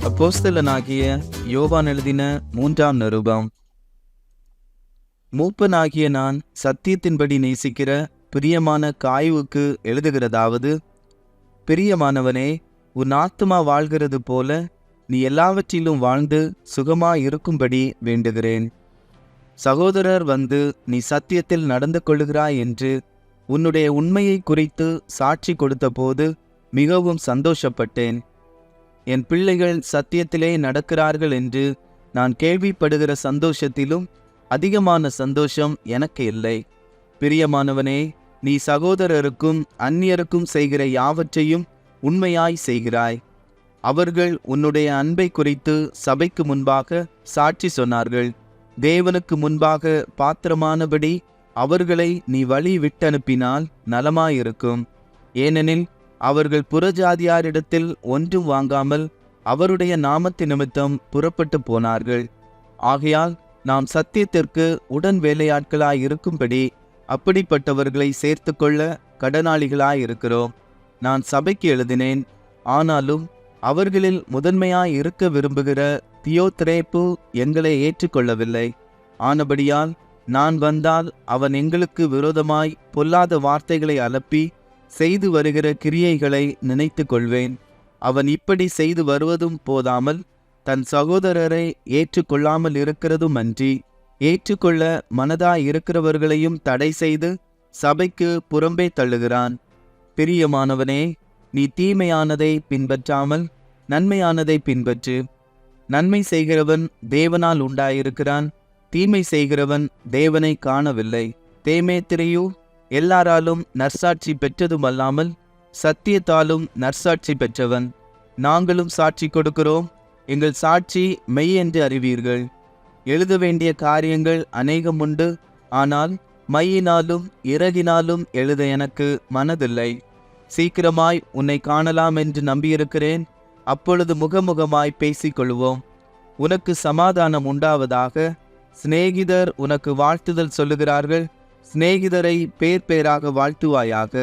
அப்போஸ்தலனாகிய யோவான் எழுதின 3ஆம் நிருபம். மூப்பனாகிய நான் சத்தியத்தின்படி நேசிக்கிற பிரியமான காயுவுக்கு எழுதுகிறதாவது, பிரியமானவனே, உன் ஆத்துமா வாழ்கிறது போல நீ எல்லாவற்றிலும் வாழ்ந்து சுகமாயிருக்கும்படி வேண்டுகிறேன். சகோதரர் வந்து நீ சத்தியத்தில் நடந்து கொள்ளுகிறாய் என்று உன்னுடைய உண்மையை குறித்து சாட்சி கொடுத்தபோது மிகவும் சந்தோஷப்பட்டேன். என் பிள்ளைகள் சத்தியத்திலே நடக்கிறார்கள் என்று நான் கேள்விப்படுகிற சந்தோஷத்திலும் அதிகமான சந்தோஷம் எனக்கு இல்லை. பிரியமானவனே, நீ சகோதரருக்கும் அந்நியருக்கும் செய்கிற யாவற்றையும் உண்மையாய் செய்கிறாய். அவர்கள் உன்னுடைய அன்பை குறித்து சபைக்கு முன்பாக சாட்சி சொன்னார்கள். தேவனுக்கு முன்பாக பாத்திரமானபடி அவர்களை நீ வழி விட்டனுப்பினால் நலமாயிருக்கும். ஏனெனில் அவர்கள் புறஜாதியாரிடத்தில் ஒன்றும் வாங்காமல் அவருடைய நாமத்து நிமித்தம் புறப்பட்டு போனார்கள். ஆகையால் நாம் சத்தியத்திற்கு உடன் வேலையாட்களாயிருக்கும்படி அப்படிப்பட்டவர்களை சேர்த்து கொள்ள கடனாளிகளாயிருக்கிறோம். நான் சபைக்கு எழுதினேன். ஆனாலும் அவர்களில் முதன்மையாயிருக்க விரும்புகிற தியோத்திரேப்பு எங்களை ஏற்றுக்கொள்ளவில்லை. ஆனபடியால் நான் வந்தால் அவன் எங்களுக்கு விரோதமாய் பொல்லாத வார்த்தைகளை அலப்பி செய்து வருகிற கிரியைகளை நினைத்து கொள்வேன். அவன் இப்படி செய்து வருவதும் போதாமல் தன் சகோதரரை ஏற்றுக்கொள்ளாமல் இருக்கிறதும் அன்றி, ஏற்றுக்கொள்ள மனதாயிருக்கிறவர்களையும் தடை செய்து சபைக்கு புறம்பே தள்ளுகிறான். பிரியமானவனே, நீ தீமையானதை பின்பற்றாமல் நன்மையானதை பின்பற்று. நன்மை செய்கிறவன் தேவனால் உண்டாயிருக்கிறான், தீமை செய்கிறவன் தேவனை காணவில்லை. தேமேத்திரியு எல்லாராலும் நற்சாட்சி பெற்றதுமல்லாமல் சத்தியத்தாலும் நற்சாட்சி பெற்றவன். நாங்களும் சாட்சி கொடுக்கிறோம், எங்கள் சாட்சி மெய் என்று அறிவீர்கள். எழுத வேண்டிய காரியங்கள் அநேகம் உண்டு, ஆனால் மையினாலும் இறகினாலும் எழுத எனக்கு மனதில்லை. சீக்கிரமாய் உன்னை காணலாம் என்று நம்பியிருக்கிறேன். அப்பொழுது முகமுகமாய் பேசிக்கொள்வோம். உனக்கு சமாதானம் உண்டாவதாக. சிநேகிதர் உனக்கு வாழ்த்துதல் சொல்லுகிறார்கள். சிநேகிதரை பேர் பேராக வாழ்த்துவாயாக.